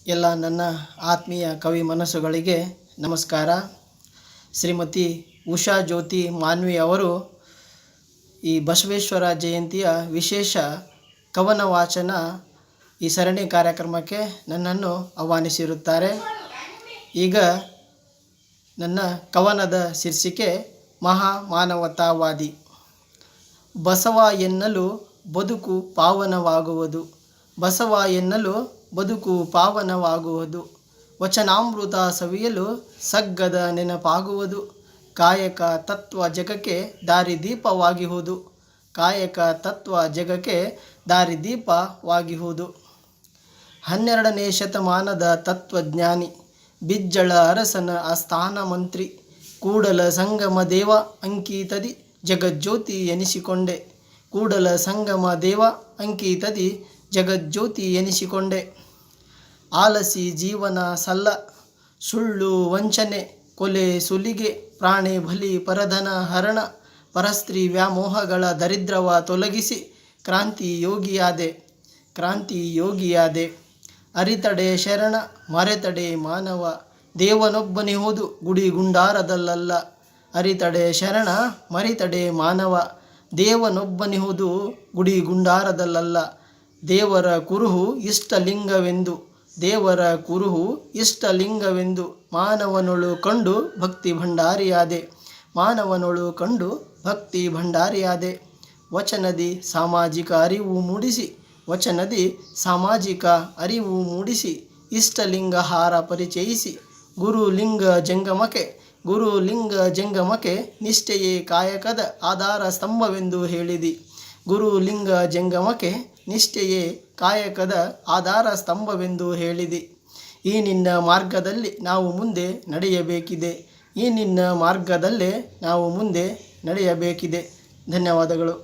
ಎಲ್ಲ ನನ್ನ ಆತ್ಮೀಯ ಕವಿ ಮನಸ್ಸುಗಳಿಗೆ ನಮಸ್ಕಾರ. ಶ್ರೀಮತಿ ಉಷಾ ಜ್ಯೋತಿ ಮಾನ್ವಿ ಅವರು ಈ ಬಸವೇಶ್ವರ ಜಯಂತಿಯ ವಿಶೇಷ ಕವನ ವಾಚನ ಈ ಸರಣಿ ಕಾರ್ಯಕ್ರಮಕ್ಕೆ ನನ್ನನ್ನು ಆಹ್ವಾನಿಸಿರುತ್ತಾರೆ. ಈಗ ನನ್ನ ಕವನದ ಶೀರ್ಷಿಕೆ ಮಹಾ ಮಾನವತಾವಾದಿ. ಬಸವ ಎನ್ನಲು ಬದುಕು ಪಾವನವಾಗುವುದು, ಬಸವ ಎನ್ನಲು ಬದುಕು ಪಾವನವಾಗುವುದು, ವಚನಾಮೃತ ಸವಿಯಲು ಸಗ್ಗದ ನೆನಪಾಗುವುದು, ಕಾಯಕ ತತ್ವ ಜಗಕ್ಕೆ ದಾರಿದೀಪವಾಗಿಹುದು, ಕಾಯಕ ತತ್ವ ಜಗಕ್ಕೆ ದಾರಿದೀಪವಾಗಿಹುದು. 12ನೇ ಶತಮಾನದ ತತ್ವಜ್ಞಾನಿ, ಬಿಜ್ಜಳ ಅರಸನ ಆಸ್ಥಾನ ಮಂತ್ರಿ, ಕೂಡಲ ಸಂಗಮ ದೇವ ಅಂಕಿತದಿ ಜಗಜ್ಯೋತಿ ಎನಿಸಿಕೊಂಡೆ, ಕೂಡಲ ಸಂಗಮ ದೇವ ಅಂಕಿತದಿ ಜಗಜ್ಯೋತಿ ಎನಿಸಿಕೊಂಡೆ. ಆಲಸಿ ಜೀವನ ಸಲ್ಲ, ಸುಳ್ಳು ವಂಚನೆ ಕೊಲೆ ಸುಲಿಗೆ ಪ್ರಾಣಿ ಬಲಿ ಪರಧನ ಹರಣ ಪರಸ್ತ್ರೀ ವ್ಯಾಮೋಹಗಳ ದರಿದ್ರವ ತೊಲಗಿಸಿ ಕ್ರಾಂತಿ ಯೋಗಿಯಾದೆ, ಕ್ರಾಂತಿ ಯೋಗಿಯಾದೆ. ಅರಿತಡೆ ಶರಣ ಮರೆತಡೆ ಮಾನವ, ದೇವನೊಬ್ಬನಿಹುದು ಗುಡಿ ಗುಂಡಾರದಲ್ಲ. ಅರಿತಡೆ ಶರಣ ಮರಿತಡೆ ಮಾನವ, ದೇವನೊಬ್ಬನಿಹುದು ಗುಡಿ ಗುಂಡಾರದಲ್ಲ. ದೇವರ ಕುರುಹು ಇಷ್ಟಲಿಂಗವೆಂದು, ದೇವರ ಕುರುಹು ಇಷ್ಟಲಿಂಗವೆಂದು ಮಾನವನೊಳು ಕಂಡು ಭಕ್ತಿ ಭಂಡಾರಿಯಾದೆ, ಮಾನವನೊಳು ಕಂಡು ಭಕ್ತಿ ಭಂಡಾರಿಯಾದೆ. ವಚನದಿ ಸಾಮಾಜಿಕ ಅರಿವು ಮೂಡಿಸಿ, ವಚನದಿ ಸಾಮಾಜಿಕ ಅರಿವು ಮೂಡಿಸಿ, ಇಷ್ಟಲಿಂಗ ಹಾರ ಪರಿಚಯಿಸಿ, ಗುರುಲಿಂಗ ಜಂಗಮಕ್ಕೆ, ಗುರುಲಿಂಗ ಜಂಗಮಕ್ಕೆ ನಿಷ್ಠೆಯೇ ಕಾಯಕದ ಆಧಾರ ಸ್ತಂಭವೆಂದು ಹೇಳಿದಿ, ಗುರುಲಿಂಗ ಜಂಗಮಕ್ಕೆ ನಿಷ್ಠೆಯೇ ಕಾಯಕದ ಆಧಾರ ಸ್ತಂಭವೆಂದು ಹೇಳಿದಿ. ಈ ನಿನ್ನ ಮಾರ್ಗದಲ್ಲಿ ನಾವು ಮುಂದೆ ನಡೆಯಬೇಕಿದೆ, ಈ ನಿನ್ನ ಮಾರ್ಗದಲ್ಲೇ ನಾವು ಮುಂದೆ ನಡೆಯಬೇಕಿದೆ. ಧನ್ಯವಾದಗಳು.